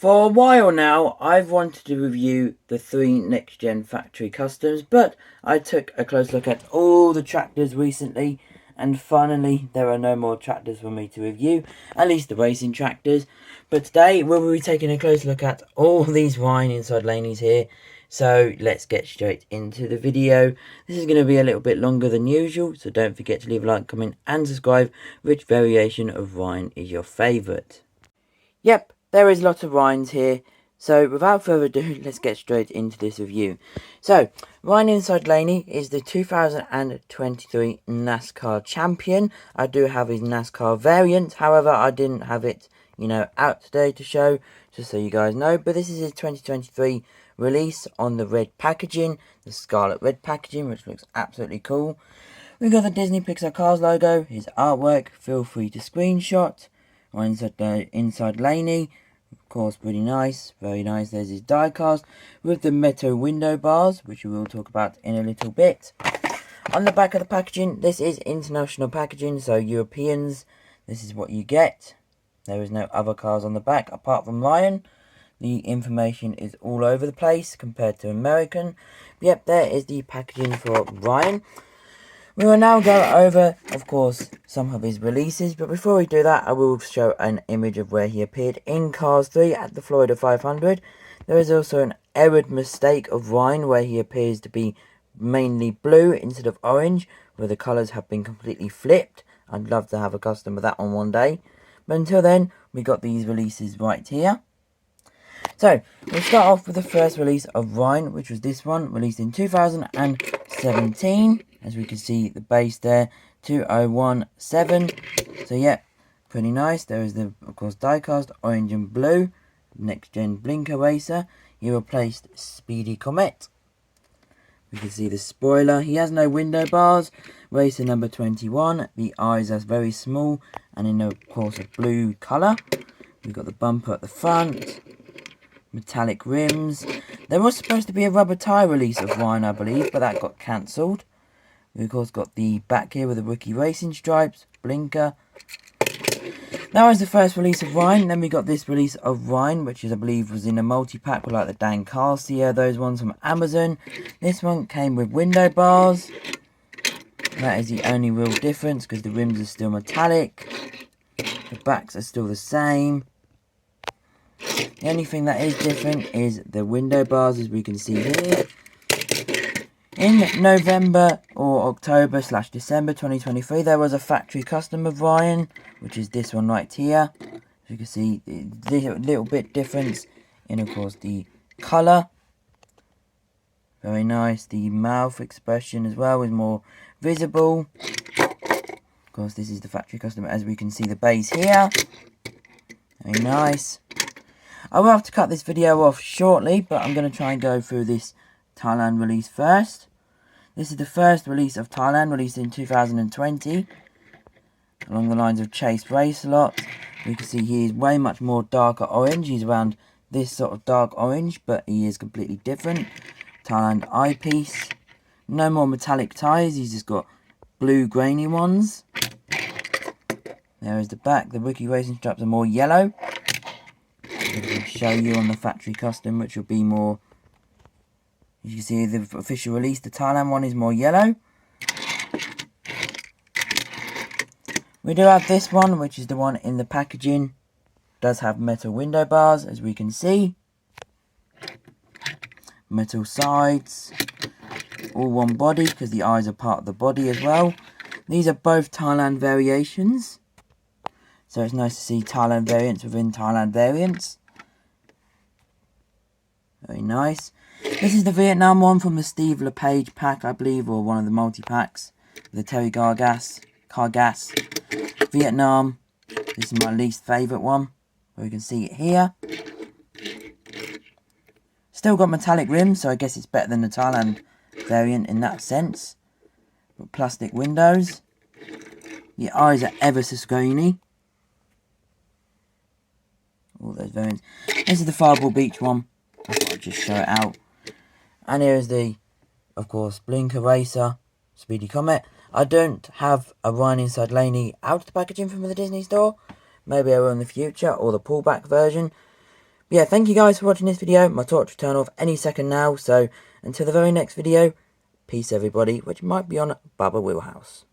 For a while now, I've wanted to review the 3 next-gen factory customs, but I took a close look at all the tractors recently, and finally there are no more tractors for me to review, at least the racing tractors. But today we'll be taking a close look at all these Ryan inside Laneys here, so let's get straight into the video. This is going to be a little bit longer than usual, so don't forget to leave a like, comment and subscribe which variation of Ryan is your favourite. Yep, there is lots of Ryans here, so without further ado, let's get straight into this review. So, Ryan Inside Laney is the 2023 NASCAR champion. I do have his NASCAR variant, however, I didn't have it, out today to show, just so you guys know. But this is his 2023 release on the red packaging, the scarlet red packaging, which looks absolutely cool. We've got the Disney Pixar Cars logo, his artwork, feel free to screenshot. Inside Laney, of course, pretty nice, very nice. There's his diecast with the Mattel window bars, which we will talk about in a little bit. On the back of the packaging, this is international packaging, so Europeans, this is what you get. There is no other cars on the back apart from Ryan. The information is all over the place compared to American. Yep, there is the packaging for Ryan. We will now go over, of course, some of his releases, but before we do that, I will show an image of where he appeared in Cars 3 at the Florida 500. There is also an errored mistake of Ryan where he appears to be mainly blue instead of orange, where the colours have been completely flipped. I'd love to have a custom of that one day. But until then, we got these releases right here. So, we'll start off with the first release of Ryan, which was this one, released in 2017. As we can see, the base there, 2017. So, yeah, pretty nice. There is the, of course, diecast, orange and blue. Next Gen Blinker Racer. He replaced Speedy Comet. We can see the spoiler. He has no window bars. Racer number 21. The eyes are very small and in, of course, a blue colour. We've got the bumper at the front. Metallic rims. There was supposed to be a rubber tyre release of Ryan, I believe, but that got cancelled. We, of course, got the back here with the rookie racing stripes, blinker. That was the first release of Ryan. Then we got this release of Ryan, which is, I believe, was in a multi-pack with like the Dan Garcia, those ones from Amazon. This one came with window bars. That is the only real difference because the rims are still metallic. The backs are still the same. The only thing that is different is the window bars, as we can see here. In November or October/December 2023, there was a factory custom of Ryan, which is this one right here. As you can see, the little bit difference in, of course, the colour. Very nice. The mouth expression as well is more visible. Of course, this is the factory custom, as we can see the base here. Very nice. I will have to cut this video off shortly, but I'm going to try and go through this Thailand release first. This is the first release of Thailand, released in 2020. Along the lines of Chase Race a lot. You can see he is way much more darker orange. He's around this sort of dark orange, but he is completely different. Thailand eyepiece. No more metallic tyres, he's just got blue grainy ones. There is the back. The rookie racing straps are more yellow. I'll show you on the factory custom, which will be more, as you can see, the official release, the Thailand one is more yellow. We do have this one, which is the one in the packaging. Does have metal window bars, as we can see. Metal sides. All one body, because the eyes are part of the body as well. These are both Thailand variations. So it's nice to see Thailand variants within Thailand variants. Very nice. This is the Vietnam one from the Steve LePage pack, I believe, or one of the multi-packs. The Terry Cargas. Vietnam. This is my least favourite one. Where you can see it here. Still got metallic rims, so I guess it's better than the Thailand variant in that sense. Got plastic windows. The eyes are ever so skinny. All those variants. This is the Fireball Beach one. I thought I'd just show it out. And here is the, of course, Blinker Racer, Speedy Comet. I don't have a Ryan Inside Laney out of the packaging from the Disney store. Maybe I will in the future, or the pullback version. Yeah, thank you guys for watching this video. My torch will turn off any second now, so until the very next video, peace everybody, which might be on Baba Wheelhouse.